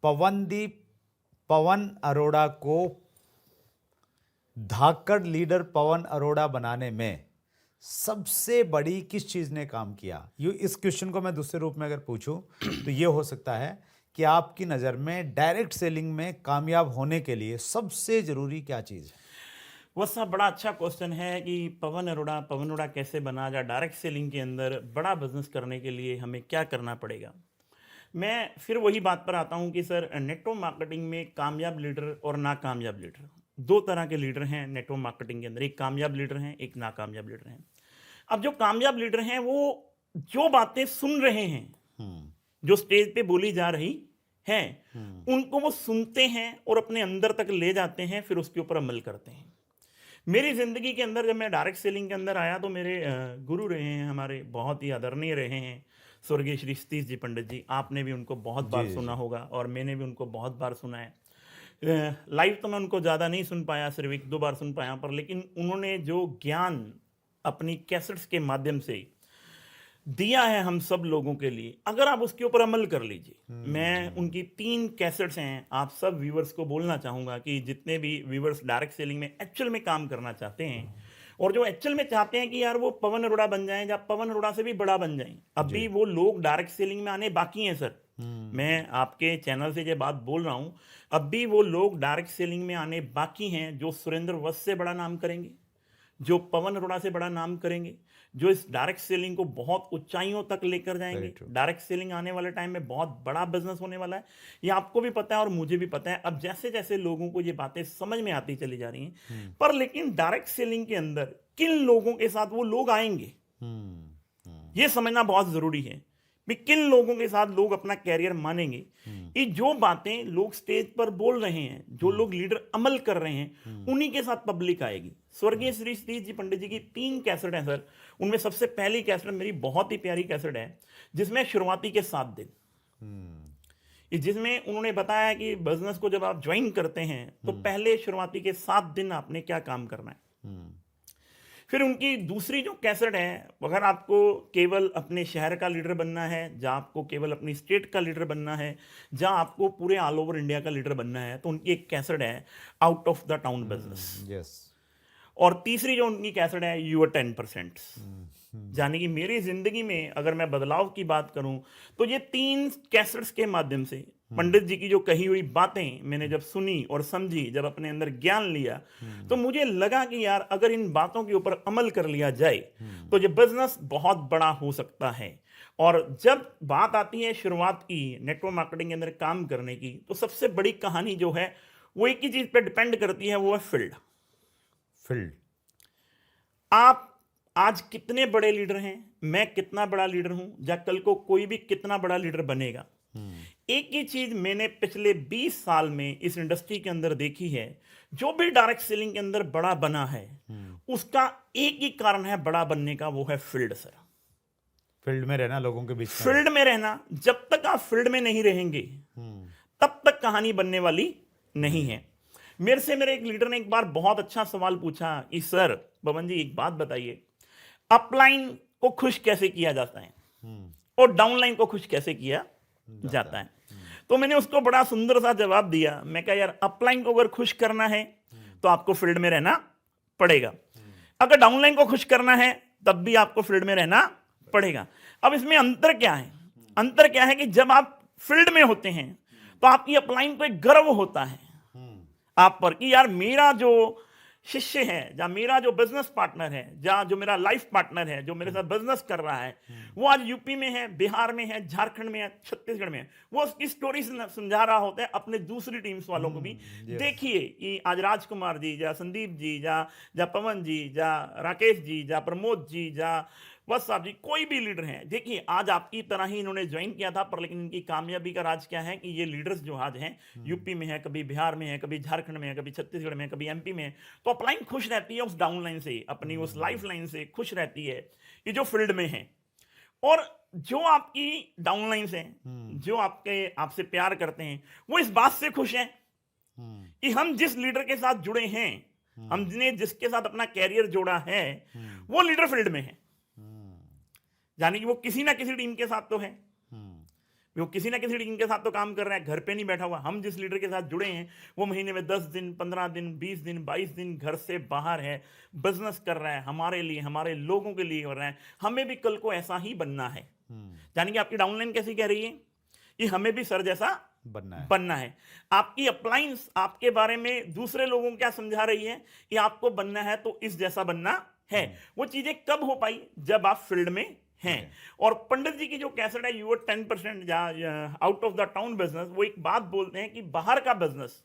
पवन अरोड़ा को धाकड़ लीडर पवन अरोड़ा बनाने में सबसे बड़ी किस चीज ने काम किया? इस क्वेश्चन को मैं दूसरे रूप में अगर पूछूं तो ये हो सकता है कि आपकी नज़र में डायरेक्ट सेलिंग में कामयाब होने के लिए सबसे जरूरी क्या चीज़ है? वह सब बड़ा अच्छा क्वेश्चन है कि पवन अरोड़ा कैसे बना, या डायरेक्ट सेलिंग के अंदर बड़ा बिजनेस करने के लिए हमें क्या करना पड़ेगा। मैं फिर वही बात पर आता हूं कि सर, नेटवर्क मार्केटिंग में कामयाब लीडर और नाकामयाब लीडर, दो तरह के लीडर हैं नेटवर्क मार्केटिंग के अंदर। एक कामयाब लीडर हैं, एक नाकामयाब लीडर हैं। अब जो कामयाब लीडर हैं वो जो बातें सुन रहे हैं, जो स्टेज पे बोली जा रही हैं, उनको वो सुनते हैं और अपने अंदर तक ले जाते हैं, फिर उसके ऊपर अमल करते हैं। मेरी ज़िंदगी के अंदर जब मैं डायरेक्ट सेलिंग के अंदर आया तो मेरे गुरु रहे हैं, हमारे बहुत ही आदरणीय रहे हैं, स्वर्गीय श्री सतीश जी पंडित जी। आपने भी उनको बहुत बार सुना होगा और मैंने भी उनको बहुत बार सुना है। लाइव तो मैं उनको ज़्यादा नहीं सुन पाया, सिर्फ एक दो बार सुन पाया, पर लेकिन उन्होंने जो ज्ञान अपनी कैसेट्स के माध्यम से दिया है हम सब लोगों के लिए, अगर आप उसके ऊपर अमल कर लीजिए। मैं उनकी 3 कैसेट्स हैं, आप सब व्यूवर्स को बोलना चाहूँगा कि जितने भी व्यूवर्स डायरेक्ट सेलिंग में एक्चुअल में काम करना चाहते हैं और जो एक्चुअल में चाहते हैं कि यार वो पवन अरोड़ा बन जाएं या पवन अरोड़ा से भी बड़ा बन जाएं, अभी वो लोग डायरेक्ट सेलिंग में आने बाकी हैं सर। मैं आपके चैनल से ये बात बोल रहा हूँ, अभी वो लोग डायरेक्ट सेलिंग में आने बाकी हैं जो सुरेंद्र वत्स से बड़ा नाम करेंगे, जो पवन अरोड़ा से बड़ा नाम करेंगे, जो इस डायरेक्ट सेलिंग को बहुत ऊंचाइयों तक लेकर जाएंगे। डायरेक्ट सेलिंग आने वाले टाइम में बहुत बड़ा बिजनेस होने वाला है, ये आपको भी पता है और मुझे भी पता है। अब जैसे जैसे लोगों को ये बातें समझ में आती चली जा रही हैं, पर लेकिन डायरेक्ट सेलिंग के अंदर किन लोगों के साथ वो लोग आएंगे, ये समझना बहुत जरूरी है कि किन लोगों के साथ लोग अपना कैरियर मानेंगे। ये जो बातें लोग स्टेज पर बोल रहे हैं, जो लोग लीडर अमल कर रहे हैं, उन्हीं के साथ पब्लिक आएगी। स्वर्गीय श्री सतीश जी पंडित जी की 3 कैसेट हैं सर। उनमें सबसे पहली कैसेट मेरी बहुत ही प्यारी कैसेट है, जिसमें शुरुआती के 7 दिन, जिसमें उन्होंने बताया कि बिजनेस को जब आप ज्वाइन करते हैं तो पहले शुरुआती के 7 दिन आपने क्या काम करना है। फिर उनकी दूसरी जो कैसेट है, अगर आपको केवल अपने शहर का लीडर बनना है, जहाँ आपको केवल अपनी स्टेट का लीडर बनना है, जहाँ आपको पूरे ऑल ओवर इंडिया का लीडर बनना है, तो उनकी एक कैसेट है out of the town business. और तीसरी जो उनकी कैसेट है यूर 10%। यानी कि मेरी जिंदगी में अगर मैं बदलाव की बात करूं तो ये 3 कैसेट्स के माध्यम से पंडित जी की जो कही हुई बातें मैंने जब सुनी और समझी, जब अपने अंदर ज्ञान लिया, तो मुझे लगा कि यार अगर इन बातों के ऊपर अमल कर लिया जाए तो ये बिजनेस बहुत बड़ा हो सकता है। और जब बात आती है शुरुआत की नेटवर्क मार्केटिंग के अंदर काम करने की, तो सबसे बड़ी कहानी जो है वो एक ही चीज पे डिपेंड करती है, वो है फील्ड। आप आज कितने बड़े लीडर हैं, मैं कितना बड़ा लीडर हूं, या कल को कोई भी कितना बड़ा लीडर बनेगा। एक ही चीज मैंने पिछले 20 साल में इस इंडस्ट्री के अंदर देखी है, जो भी डायरेक्ट सेलिंग के अंदर बड़ा बना है, उसका एक ही कारण है बड़ा बनने का, वो है फील्ड सर। फील्ड में रहना, लोगों के बीच में फील्ड में रहना। जब तक आप फील्ड में नहीं रहेंगे तब तक कहानी बनने वाली नहीं है। मेरे एक लीडर ने एक बार बहुत अच्छा सवाल पूछा कि सर पवन जी एक बात बताइए, अपलाइन को खुश कैसे किया जाता है और डाउनलाइन को खुश कैसे किया जाता है। तो मैंने उसको बड़ा सुंदर सा जवाब दिया। मैं कहा यार अपलाइन को अगर खुश करना है तो आपको फील्ड में रहना पड़ेगा, अगर डाउनलाइन को खुश करना है तब भी आपको फील्ड में रहना पड़ेगा। अब इसमें अंतर क्या है? अंतर क्या है कि जब आप फील्ड में होते हैं तो आपकी अपलाइन को एक गर्व होता है आप पर कि यार मेरा जो शिष्य है, या मेरा जो बिजनेस पार्टनर है, या जो मेरा लाइफ पार्टनर है, जो मेरे साथ बिजनेस कर रहा है, वो आज यूपी में है, बिहार में है, झारखंड में है, छत्तीसगढ़ में है। वो उसकी स्टोरी समझा रहा होता है अपने दूसरी टीम्स वालों को भी। देखिए कि आज राजकुमार जी, या संदीप जी, या पवन जी, या राकेश जी, या प्रमोद जी, या बस साहब जी, कोई भी लीडर हैं, देखिए आज आपकी तरह ही इन्होंने ज्वाइन किया था, पर लेकिन इनकी कामयाबी का राज क्या है कि ये लीडर्स जो आज हैं, यूपी में है, कभी बिहार में है, कभी झारखंड में है, कभी छत्तीसगढ़ में है, कभी एमपी में है, तो अपलाइन खुश रहती है उस डाउनलाइन से, अपनी उस लाइफ लाइन से खुश रहती है, ये जो फील्ड में है। और जो आपकी डाउनलाइन हैं, जो आपसे प्यार करते हैं, वो इस बात से खुश हैं कि हम जिस लीडर के साथ जुड़े हैं, हमने जिसके साथ अपना कैरियर जोड़ा है, वो लीडर फील्ड में है। यानी कि वो किसी ना किसी टीम के साथ तो है। वो किसी ना किसी टीम के साथ तो काम कर रहा है, घर पे नहीं बैठा हुआ। हम जिस लीडर के साथ जुड़े हैं वो महीने में 10 दिन, 15 दिन, 20 दिन, 22 दिन घर से बाहर है, बिजनेस कर रहा है, हमारे लिए, हमारे लोगों के लिए कर रहा है। हमें भी कल को ऐसा ही बनना है। यानी कि आपकी डाउनलाइन कैसी कह रही है कि हमें भी सर जैसा बनना है। आपकी अपलाइंस आपके बारे में दूसरे लोगों को क्या समझा रही है कि आपको बनना है तो इस जैसा बनना है। वो चीजें कब हो पाई? जब आप फील्ड में हैं। और पंडित जी की जो कैसेट है your 10% out of the town business, वो एक बात बोलते हैं कि बाहर का बिजनेस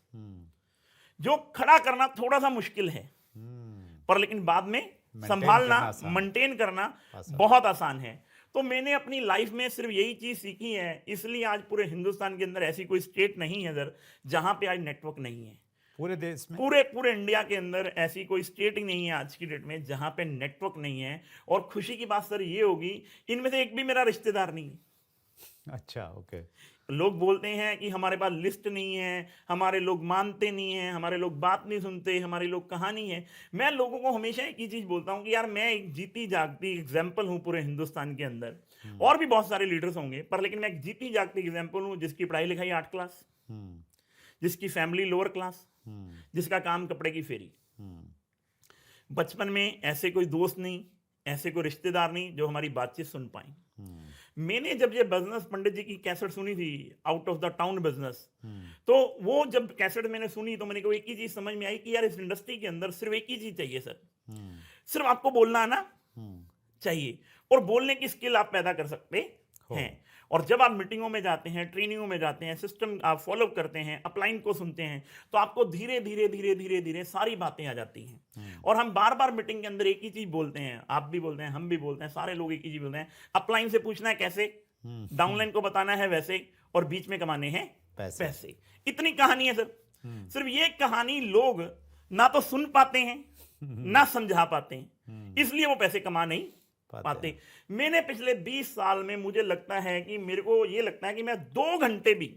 जो खड़ा करना थोड़ा सा मुश्किल है, पर लेकिन बाद में संभालना, मेंटेन करना बहुत आसान है। तो मैंने अपनी लाइफ में सिर्फ यही चीज सीखी है, इसलिए आज पूरे हिंदुस्तान के अंदर ऐसी कोई स्टेट नहीं है सर जहां पे आज नेटवर्क नहीं है। पूरे देश में, पूरे इंडिया के अंदर ऐसी कोई स्टेट ही नहीं है आज की डेट में जहां पे नेटवर्क नहीं है। और खुशी की बात सर ये होगी, इनमें से एक भी मेरा रिश्तेदार नहीं है। अच्छा, ओके। लोग बोलते हैं कि हमारे पास लिस्ट नहीं है, हमारे लोग मानते नहीं हैं, हमारे लोग बात नहीं सुनते, हमारे लोग कहानी है। मैं लोगों को हमेशा एक ही चीज बोलता हूं कि यार मैं एक जीती जागती एग्जाम्पल हूं पूरे हिंदुस्तान के अंदर। और भी बहुत सारे लीडर्स होंगे, पर लेकिन मैं एक जीती जागती एग्जाम्पल हूं जिसकी पढ़ाई लिखाई 8 क्लास, जिसकी फैमिली लोअर क्लास, जिसका काम कपड़े की फेरी। बचपन में ऐसे कोई दोस्त नहीं, ऐसे कोई रिश्तेदार नहीं जो हमारी बातचीत सुन पाए। मैंने जब ये बिजनेस पंडित जी की कैसेट सुनी थी, out of the town business, तो वो जब कैसेट मैंने सुनी तो मैंने को एक ही चीज समझ में आई कि यार इस इंडस्ट्री के अंदर सिर्फ एक ही चीज चाहिए सर, सिर्फ आपको बोलना आना चाहिए और बोलने की स्किल आप पैदा कर सकते हैं। और जब आप मीटिंगों में जाते हैं, ट्रेनिंगों में जाते हैं, सिस्टम आप फॉलो करते हैं, अपलाइन को सुनते हैं, तो आपको धीरे धीरे धीरे धीरे धीरे सारी बातें आ जाती हैं। और हम बार बार मीटिंग के अंदर एक ही चीज बोलते हैं, आप भी बोलते हैं, हम भी बोलते हैं, सारे लोग एक ही चीज बोलते हैं, अपलाइन से पूछना है कैसे, डाउनलाइन को बताना है वैसे, और बीच में कमाने हैं पैसे। इतनी कहानी है सर। सिर्फ ये कहानी लोग ना तो सुन पाते हैं ना समझा पाते हैं, इसलिए वो पैसे कमा नहीं पाते। मैंने पिछले 20 साल में, मुझे लगता है कि मेरे को ये लगता है कि मैं 2 घंटे भी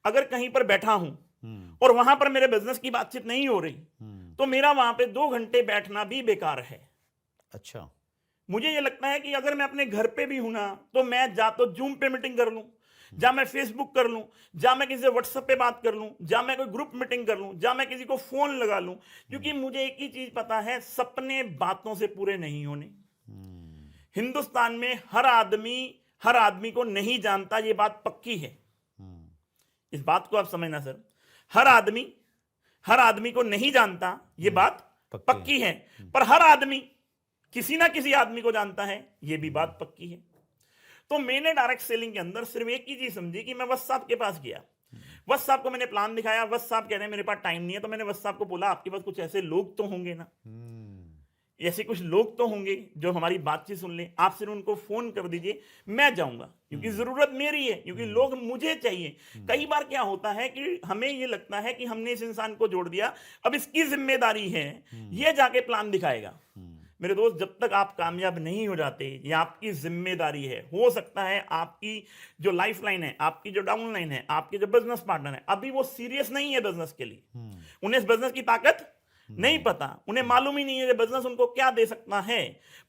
अगर कहीं पर बैठा हूं और वहां पर मेरे बिजनेस की बातचीत नहीं हो रही, तो मेरा वहां पे 2 घंटे बैठना भी बेकार है। अच्छा, मुझे ये लगता है कि अगर मैं अपने घर पे भी हूं ना, तो मैं जा तो जूम पे मीटिंग कर लूं, जा मैं फेसबुक कर लूं, जा मैं किसी से व्हाट्सएप पे बात कर लूं, जा मैं कोई ग्रुप मीटिंग कर लूं, जा मैं किसी को फोन लगा लूं, क्योंकि मुझे एक ही चीज पता है, सपने बातों से पूरे नहीं होने। हिंदुस्तान में हर आदमी को नहीं जानता, ये बात पक्की है। इस बात को आप समझना सर, हर आदमी को नहीं जानता, ये बात पक्की है। पर हर आदमी किसी ना किसी आदमी को जानता है, ये भी बात पक्की है। तो मैंने डायरेक्ट सेलिंग के अंदर सिर्फ एक ही चीज समझी कि मैं वत्स साहब के पास गया, वत्स साहब को मैंने प्लान दिखाया, वत्स साहब कह रहे हैं मेरे पास टाइम नहीं है, तो मैंने वत्स साहब को बोला आपके पास कुछ ऐसे लोग तो होंगे ना, ऐसे कुछ लोग तो होंगे जो हमारी बातचीत सुन लें, आप सिर्फ उनको फोन कर दीजिए, मैं जाऊंगा, क्योंकि जरूरत मेरी है, क्योंकि लोग मुझे चाहिए। कई बार क्या होता है कि हमें ये लगता है कि हमने इस इंसान को जोड़ दिया, अब इसकी जिम्मेदारी है, ये जाके प्लान दिखाएगा। मेरे दोस्त, जब तक आप कामयाब नहीं हो जाते, ये आपकी जिम्मेदारी है। हो सकता है आपकी जो लाइफ लाइन है, आपकी जो डाउन लाइन है, आपके जो बिजनेस पार्टनर है, अभी वो सीरियस नहीं है बिजनेस के लिए, उन्हें इस बिजनेस की ताकत नहीं पता, उन्हें मालूम ही नहीं है कि बिजनेस उनको क्या दे सकता है।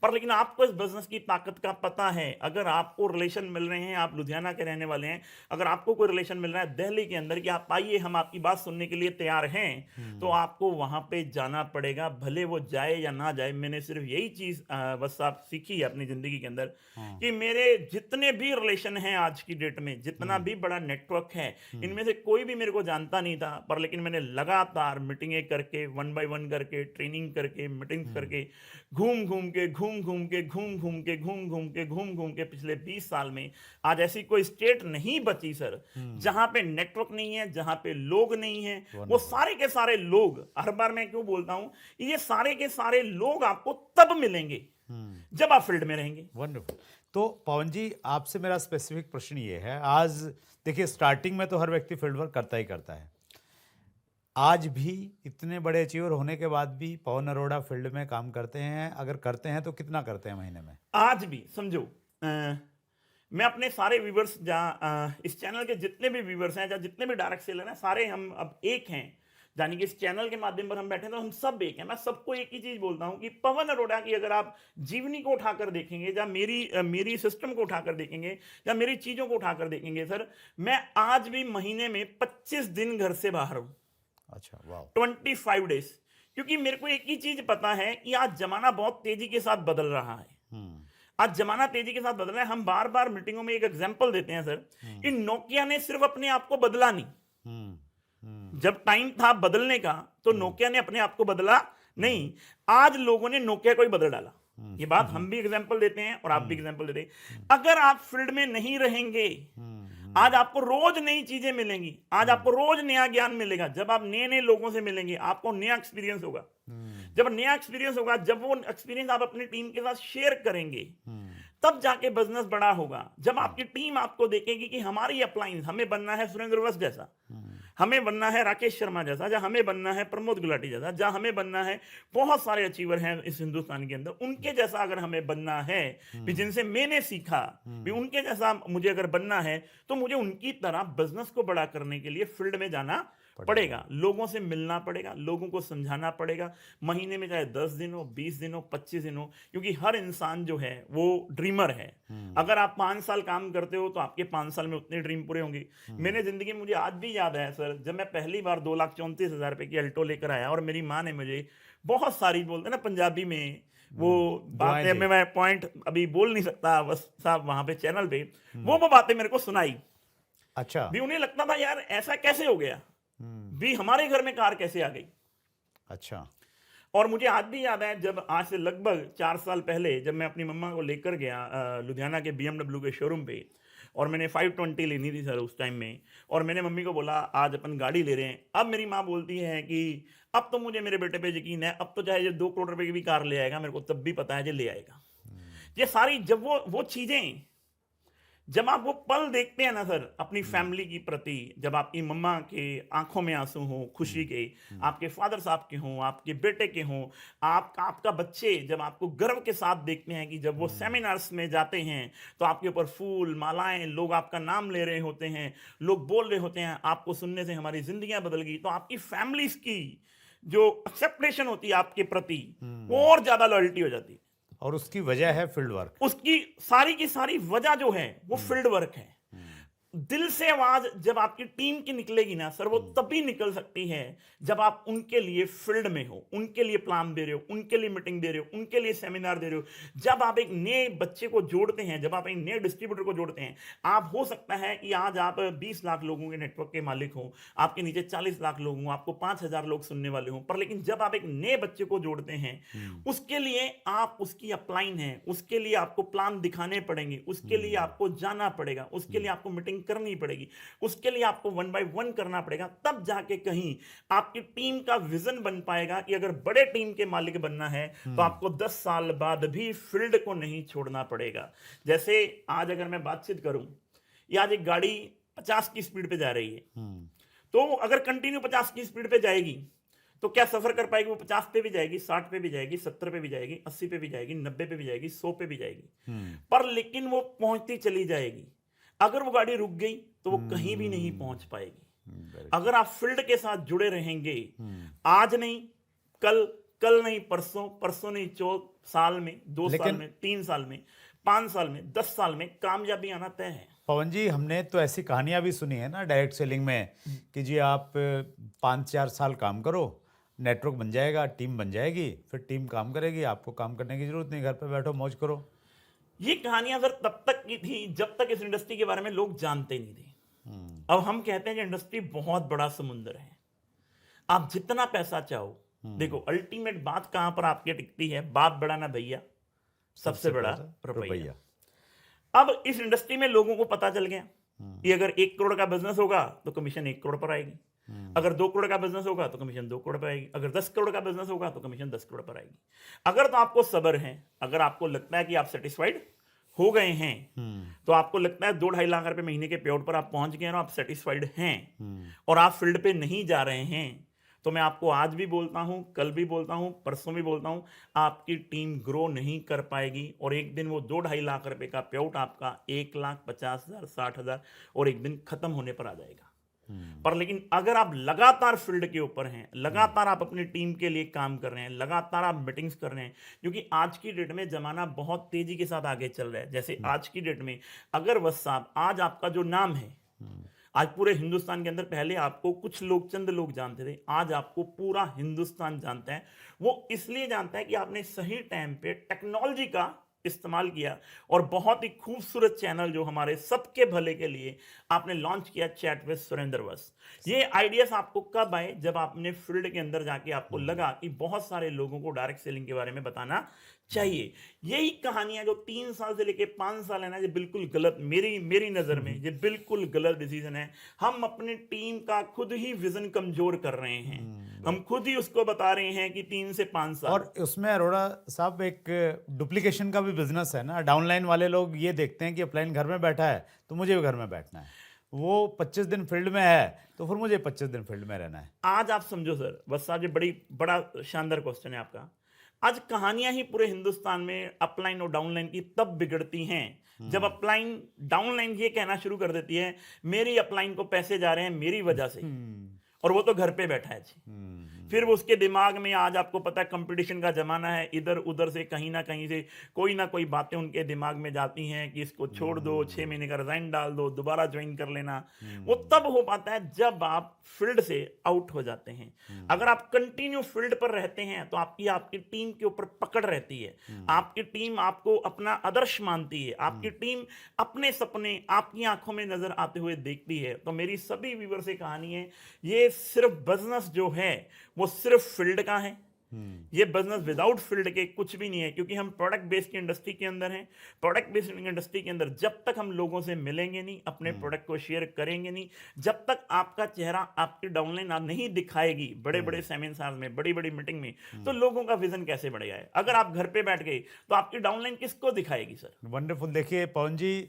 पर लेकिन आपको इस बिजनेस की ताकत का पता है। अगर आपको रिलेशन मिल रहे हैं, आप लुधियाना के रहने वाले हैं, अगर आपको कोई रिलेशन मिल रहा है दिल्ली के अंदर कि आप आइए, हम आपकी बात सुनने के लिए तैयार हैं, तो आपको वहां पे जाना पड़ेगा, भले वो जाए या ना जाए। मैंने सिर्फ यही चीज बस आप सीखी है अपनी जिंदगी के अंदर कि मेरे जितने भी रिलेशन हैं आज की डेट में, जितना भी बड़ा नेटवर्क है, इनमें से कोई भी मेरे को जानता नहीं था, पर लेकिन मैंने लगातार मीटिंगें करके, 1 by 1 करके, ट्रेनिंग करके, मीटिंग्स करके, घूम घूम के पिछले 20 साल में आज ऐसी कोई स्टेट नहीं बची सर जहां पे नेटवर्क नहीं है, जहां पे लोग नहीं है। वो सारे के सारे लोग, हर बार मैं क्यों बोलता हूं, ये सारे के सारे लोग आपको तब मिलेंगे जब आप फील्ड में रहेंगे। वंडरफुल। तो पवन जी, आपसे मेरा स्पेसिफिक प्रश्न ये है, आज देखिए स्टार्टिंग में तो हर व्यक्ति फील्ड वर्क करता ही करता है, आज भी इतने बड़े अचीवर होने के बाद भी पवन अरोड़ा फील्ड में काम करते हैं? अगर करते हैं तो कितना करते हैं महीने में? आज भी समझो, मैं अपने सारे व्यूवर्स, जहाँ इस चैनल के जितने भी व्यूवर्स हैं, जहाँ जितने भी डायरेक्ट सेलर हैं, सारे हम अब एक हैं यानी कि इस चैनल के माध्यम पर हम बैठे तो हम सब एक हैं। मैं सबको एक ही चीज बोलता हूं कि पवन अरोड़ा की अगर आप जीवनी को उठाकर देखेंगे या मेरी सिस्टम को उठाकर देखेंगे या मेरी चीजों को उठाकर देखेंगे सर, मैं आज भी महीने में 25 दिन घर से बाहर हूं। अच्छा, वाह। 25 डेज। क्योंकि मेरे को एक ही चीज पता है कि आज जमाना बहुत तेजी के साथ बदल रहा है। आज जमाना तेजी के साथ बदल रहा है। हम बार बार मीटिंगों में एक एग्जांपल देते हैं सर कि नोकिया ने सिर्फ अपने आप को बदला नहीं। जब टाइम था बदलने का तो नोकिया ने अपने आप को बदला नहीं, आज लोगों ने नोकिया को ही बदल डाला। ये बात हम भी एग्जांपल देते हैं और आप भी एग्जांपल देते हैं। अगर आप फील्ड में नहीं रहेंगे, आज आपको रोज नई चीजें मिलेंगी, आज आपको रोज नया ज्ञान मिलेगा। जब आप नए नए लोगों से मिलेंगे आपको नया एक्सपीरियंस होगा। जब नया एक्सपीरियंस होगा, जब वो एक्सपीरियंस आप अपनी टीम के साथ शेयर करेंगे, तब जाके बिजनेस बड़ा होगा। जब आपकी टीम आपको देखेगी कि हमारी अपलाइंस, हमें बनना है सुरेंद्र वस्त जैसा, हमें बनना है राकेश शर्मा जैसा, या हमें बनना है प्रमोद गुलाटी जैसा, या हमें बनना है, बहुत सारे अचीवर हैं इस हिंदुस्तान के अंदर, उनके जैसा अगर हमें बनना है, भी जिनसे मैंने सीखा, भी उनके जैसा मुझे अगर बनना है, तो मुझे उनकी तरह बिजनेस को बड़ा करने के लिए फील्ड में जाना पड़ेगा, लोगों से मिलना पड़ेगा, लोगों को समझाना पड़ेगा। महीने में चाहे 10 दिन हो, 20 दिन हो, 25 दिन हो, क्योंकि हर इंसान जो है वो ड्रीमर है। अगर आप 5 साल काम करते हो तो आपके 5 साल में उतने ड्रीम पूरे होंगे। मैंने जिंदगी में, मुझे आज भी याद है सर, जब मैं पहली बार 2,34,000 रुपए की अल्टो लेकर आया और मेरी माँ ने मुझे बहुत सारी, बोलते ना पंजाबी में वो बातें, मैं पॉइंट अभी बोल नहीं सकता बस साहब वहां पे चैनल पे, वो बातें मेरे को सुनाई। अच्छा। भी उन्हें लगता था यार ऐसा कैसे हो गया, भी हमारे घर में कार कैसे आ गई। अच्छा। और मुझे आज भी याद है, जब आज से लगभग 4 साल पहले जब मैं अपनी मम्मा को लेकर गया लुधियाना के BMW के शोरूम पे, और मैंने 520 लेनी थी सर उस टाइम में, और मैंने मम्मी को बोला आज अपन गाड़ी ले रहे हैं। अब मेरी माँ बोलती है कि अब तो मुझे मेरे बेटे पे यकीन है, अब तो चाहे ये 2 करोड़ रुपए की भी कार ले आएगा, मेरे को तब भी पता है ये ले आएगा। ये सारी जब वो चीजें, जब आप वो पल देखते हैं ना सर अपनी फैमिली की प्रति, जब आपकी मम्मा के आंखों में आंसू हो खुशी के, आपके फादर साहब के हों, आपके बेटे के हों, आपका बच्चे जब आपको गर्व के साथ देखते हैं कि जब वो सेमिनार्स में जाते हैं तो आपके ऊपर फूल मालाएं, लोग आपका नाम ले रहे होते हैं, लोग बोल रहे होते हैं, आपको सुनने से हमारी जिंदगियां बदल गई, तो आपकी फैमिलीज की जो एक्सेप्टेशन होती है आपके प्रति, वो और ज्यादा लॉयल्टी हो जाती है। और उसकी वजह है फील्ड वर्क। उसकी सारी की सारी वजह जो है वो फील्ड वर्क है। दिल से आवाज जब आपकी टीम की निकलेगी ना सर, वो तभी निकल सकती है जब आप उनके लिए फील्ड में हो, उनके लिए प्लान दे रहे हो, उनके लिए मीटिंग दे रहे हो, उनके लिए सेमिनार दे रहे हो। जब आप एक नए बच्चे को जोड़ते हैं, जब आप एक नए डिस्ट्रीब्यूटर को जोड़ते हैं, आप हो सकता है कि आज आप 20 लाख लोगों के नेटवर्क के मालिक हो, आपके नीचे 40 लाख लोग हों, आपको 5,000 लोग सुनने वाले हों, पर लेकिन जब आप एक नए बच्चे को जोड़ते हैं, उसके लिए आप उसकी अपलाइन है, उसके लिए आपको प्लान दिखाने पड़ेंगे, उसके लिए आपको जाना पड़ेगा, उसके लिए आपको मीटिंग करनी पड़ेगी, उसके लिए आपको 1 बाय 1 करना पड़ेगा। तब जाके कहीं आपकी टीम का विजन बन पाएगा कि अगर बड़े टीम के मालिक बनना है तो आपको 10 साल बाद भी फील्ड को नहीं छोड़ना पड़ेगा। जैसे आज अगर मैं बातचीत करूं, या आज एक गाड़ी 50 की स्पीड पे जा रही है, तो अगर कंटिन्यू 50 की स्पीड पे जाएगी तो क्या सफर कर पाएगी? वो 50 पे भी जाएगी, 60 पे भी जाएगी, 70 पे भी जाएगी, 80 पे भी जाएगी, 90 पे भी जाएगी, 100 पे भी जाएगी, पर लेकिन वो पहुंचती चली जाएगी। अगर वो गाड़ी रुक गई तो वो कहीं भी नहीं पहुंच पाएगी। अगर आप फील्ड के साथ जुड़े रहेंगे, आज नहीं कल, कल नहीं परसों, परसों नहीं 4 साल में, 2 साल में, 3 साल में, 5 साल में, 10 साल में कामयाबी आना तय है। पवन जी, हमने तो ऐसी कहानियां भी सुनी है ना डायरेक्ट सेलिंग में कि जी आप 5-4 साल काम करो, नेटवर्क बन जाएगा, टीम बन जाएगी, फिर टीम काम करेगी, आपको काम करने की जरूरत नहीं, घर पे बैठो मौज करो। ये कहानियां सर तब तक की थी जब तक इस इंडस्ट्री के बारे में लोग जानते नहीं थे। अब हम कहते हैं कि इंडस्ट्री बहुत बड़ा समुद्र है, आप जितना पैसा चाहो, देखो अल्टीमेट बात कहां पर आपके टिकती है, बाप बड़ा ना भैया, सबसे बड़ा रुपया। अब इस इंडस्ट्री में लोगों को पता चल गया कि अगर 1 करोड़ का बिजनेस होगा तो कमीशन 1 करोड़ पर आएगी, अगर 2 करोड़ का बिजनेस होगा तो कमीशन 2 करोड़ पर आएगी, अगर 10 करोड़ का बिजनेस होगा तो कमीशन 10 करोड़ पर आएगी। अगर तो आपको सब्र है, अगर आपको लगता है कि आप सेटिस्फाइड हो गए हैं, तो आपको लगता है 2-2.5 लाख रुपए महीने के पेआउट पर आप पहुंच गए और आप सेटिस्फाइड हैं, और आप फील्ड पे नहीं जा रहे हैं, तो मैं आपको आज भी बोलता हूं, कल भी बोलता हूं, परसों भी बोलता हूं, आपकी टीम ग्रो नहीं कर पाएगी, और एक दिन वो 2-2.5 लाख रुपए का पेआउट आपका 1,50,000, 60,000 और एक दिन खत्म होने पर आ जाएगा। पर लेकिन अगर आप लगातार फील्ड के ऊपर हैं, लगातार आप अपनी टीम के लिए काम कर रहे हैं, लगातार आप मीटिंग्स कर रहे हैं, क्योंकि आज की डेट में जमाना बहुत तेजी के साथ आगे चल रहा है। जैसे आज की डेट में अगर वस साहब आज आपका जो नाम है, आज पूरे हिंदुस्तान के अंदर, पहले आपको कुछ लोग, चंद लोग जानते थे, आज आपको पूरा हिंदुस्तान जानता है। वो इसलिए जानता है कि आपने सही टाइम पे टेक्नोलॉजी का इस्तेमाल किया और बहुत ही खूबसूरत चैनल जो हमारे सबके भले के लिए आपने लॉन्च किया, चैट विद सुरेंद्र वस। ये आइडियाज आपको कब आए? जब आपने फील्ड के अंदर जाके आपको लगा कि बहुत सारे लोगों को डायरेक्ट सेलिंग के बारे में बताना चाहिए। यही कहानियां जो 3 साल से लेके 5 साल है ना, ये बिल्कुल गलत, मेरी नजर में ये बिल्कुल गलत डिसीजन है। हम अपनी टीम का खुद ही विजन कमजोर कर रहे हैं। हम खुद ही उसको बता रहे हैं कि 3 से 5 साल। और उसमें अरोड़ा साहब एक डुप्लीकेशन का भी बिजनेस है ना। डाउनलाइन वाले लोग ये देखते हैं कि अपलाइन घर में बैठा है तो मुझे भी घर में बैठना है, वो 25 दिन फील्ड में है तो फिर मुझे 25 दिन फील्ड में रहना है। आज आप समझो सर, बस साहब, ये बड़ा शानदार क्वेश्चन है आपका। आज कहानियां ही पूरे हिंदुस्तान में अपलाइन और डाउनलाइन की तब बिगड़ती हैं जब अपलाइन डाउनलाइन ये कहना शुरू कर देती है मेरी अपलाइन को पैसे जा रहे हैं मेरी वजह से, और वो तो घर पे बैठा है जी। फिर वो उसके दिमाग में, आज आपको पता है कंपटीशन का जमाना है, इधर उधर से कहीं ना कहीं से कोई ना कोई बातें उनके दिमाग में जाती हैं कि इसको छोड़ दो, 6 महीने का रिजाइन डाल दो, दोबारा ज्वाइन कर लेना। वो तब हो पाता है जब आप फील्ड से आउट हो जाते हैं। अगर आप कंटिन्यू फील्ड पर रहते हैं तो आपकी टीम के ऊपर पकड़ रहती है, आपकी टीम आपको अपना आदर्श मानती है, आपकी टीम अपने सपने आपकी आंखों में नजर आते हुए देखती है। तो मेरी सभी व्यूअर से कहानी है, ये सिर्फ बिजनेस जो है वो सिर्फ फील्ड का है। ये बिजनेस विदाउट फील्ड के कुछ भी नहीं है, क्योंकि हम प्रोडक्ट बेस्ड की इंडस्ट्री के अंदर हैं। प्रोडक्ट बेस्ड इंडस्ट्री के अंदर जब तक हम लोगों से मिलेंगे नहीं, अपने प्रोडक्ट को शेयर करेंगे नहीं, जब तक आपका चेहरा आपकी डाउनलाइन नहीं दिखाएगी बड़े बड़े सेमिनार में, बड़ी बड़ी मीटिंग में, तो लोगों का विजन कैसे बढ़ेगा? अगर आप घर पे बैठ गए तो आपकी डाउनलाइन किसको दिखाएगी सर? वंडरफुल। देखिए पवन जी,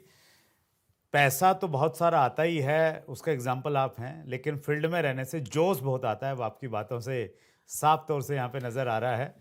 पैसा तो बहुत सारा आता ही है, उसका एग्जाम्पल आप हैं, लेकिन फील्ड में रहने से जोश बहुत आता है, वो आपकी बातों से साफ तौर से यहाँ पे नज़र आ रहा है।